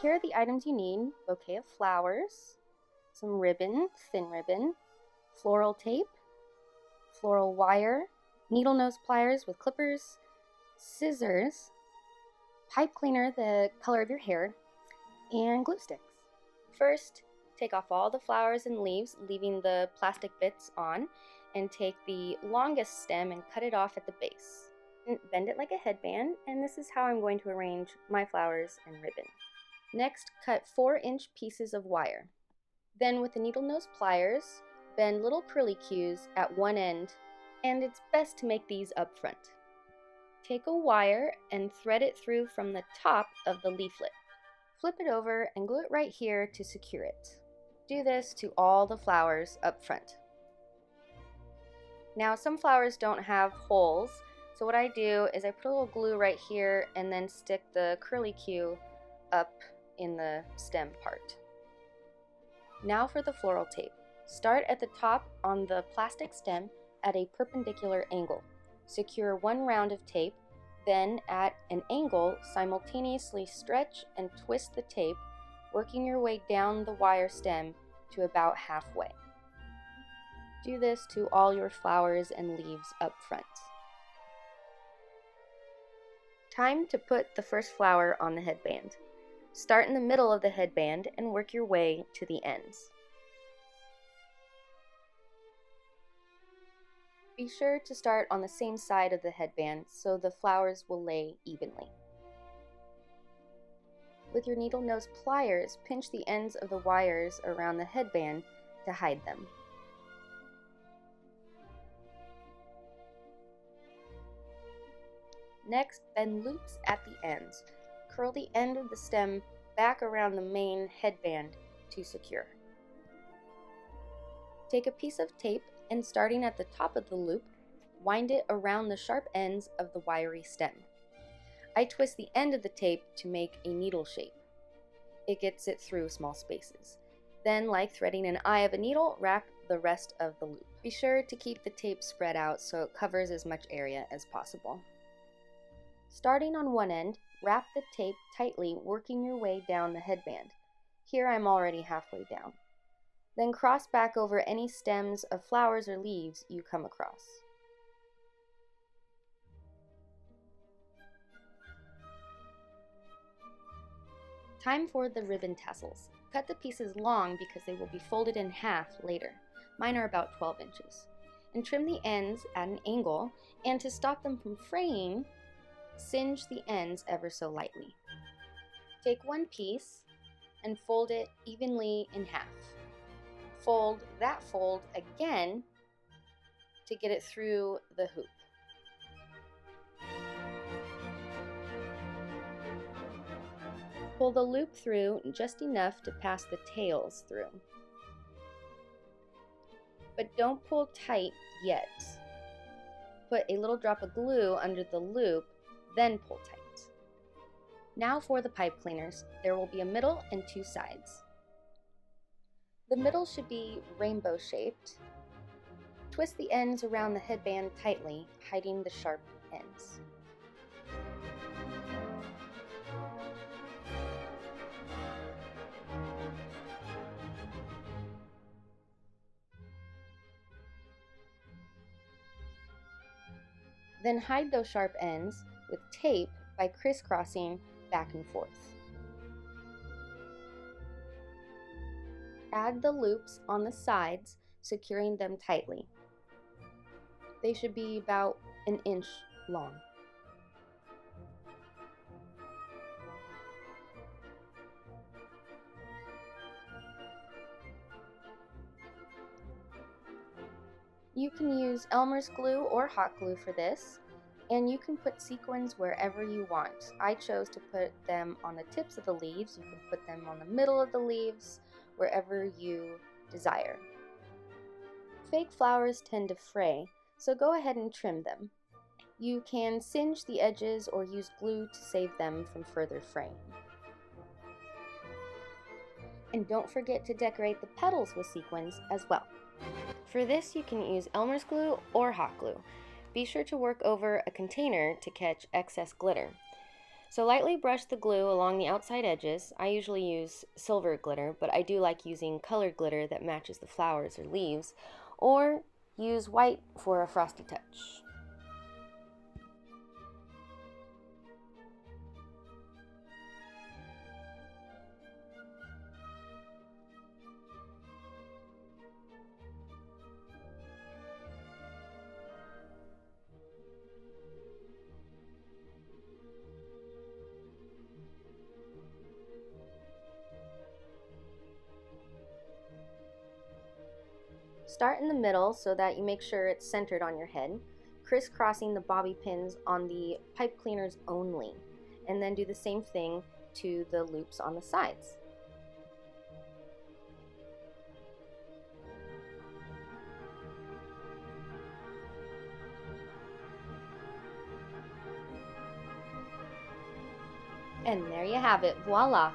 here are the items you need: bouquet of flowers, some ribbon, thin ribbon, floral tape, floral wire, needle nose pliers with clippers, scissors, pipe cleaner the color of your hair, and glue sticks. First, take off all the flowers and leaves, leaving the plastic bits on, and take the longest stem and cut it off at the base. Bend it like a headband, and this is how I'm going to arrange my flowers and ribbon. Next, cut 4-inch pieces of wire. Then with the needle nose pliers, bend little curlicues at one end, and it's best to make these up front. Take a wire and thread it through from the top of the leaflet. Flip it over and glue it right here to secure it. Do this to all the flowers up front. Now some flowers don't have holes, so what I do is I put a little glue right here and then stick the curlicue up in the stem part. Now for the floral tape. Start at the top on the plastic stem at a perpendicular angle. Secure one round of tape, then at an angle simultaneously stretch and twist the tape, working your way down the wire stem to about halfway. Do this to all your flowers and leaves up front. Time to put the first flower on the headband. Start in the middle of the headband and work your way to the ends. Be sure to start on the same side of the headband so the flowers will lay evenly. With your needle nose pliers, pinch the ends of the wires around the headband to hide them. Next, bend loops at the ends. Curl the end of the stem back around the main headband to secure. Take a piece of tape and starting at the top of the loop, wind it around the sharp ends of the wiry stem. I twist the end of the tape to make a needle shape. It gets it through small spaces. Then, like threading an eye of a needle, wrap the rest of the loop. Be sure to keep the tape spread out so it covers as much area as possible. Starting on one end, wrap the tape tightly, working your way down the headband. Here I'm already halfway down. Then cross back over any stems of flowers or leaves you come across. Time for the ribbon tassels. Cut the pieces long because they will be folded in half later. Mine are about 12 inches. And trim the ends at an angle, and to stop them from fraying, singe the ends ever so lightly. Take one piece and fold it evenly in half. Fold that fold again to get it through the hoop. Pull the loop through just enough to pass the tails through. But don't pull tight yet. Put a little drop of glue under the loop, then pull tight. Now for the pipe cleaners. There will be a middle and two sides. The middle should be rainbow shaped. Twist the ends around the headband tightly, hiding the sharp ends. Then hide those sharp ends with tape by crisscrossing back and forth. Add the loops on the sides, securing them tightly. They should be about an inch long. You can use Elmer's glue or hot glue for this, and you can put sequins wherever you want. I chose to put them on the tips of the leaves. You can put them on the middle of the leaves, wherever you desire. Fake flowers tend to fray, so go ahead and trim them. You can singe the edges or use glue to save them from further fraying. And don't forget to decorate the petals with sequins as well. For this, you can use Elmer's glue or hot glue. Be sure to work over a container to catch excess glitter. So lightly brush the glue along the outside edges. I usually use silver glitter, but I do like using colored glitter that matches the flowers or leaves, or use white for a frosty touch. Start in the middle so that you make sure it's centered on your head, crisscrossing the bobby pins on the pipe cleaners only, and then do the same thing to the loops on the sides. And there you have it, voila!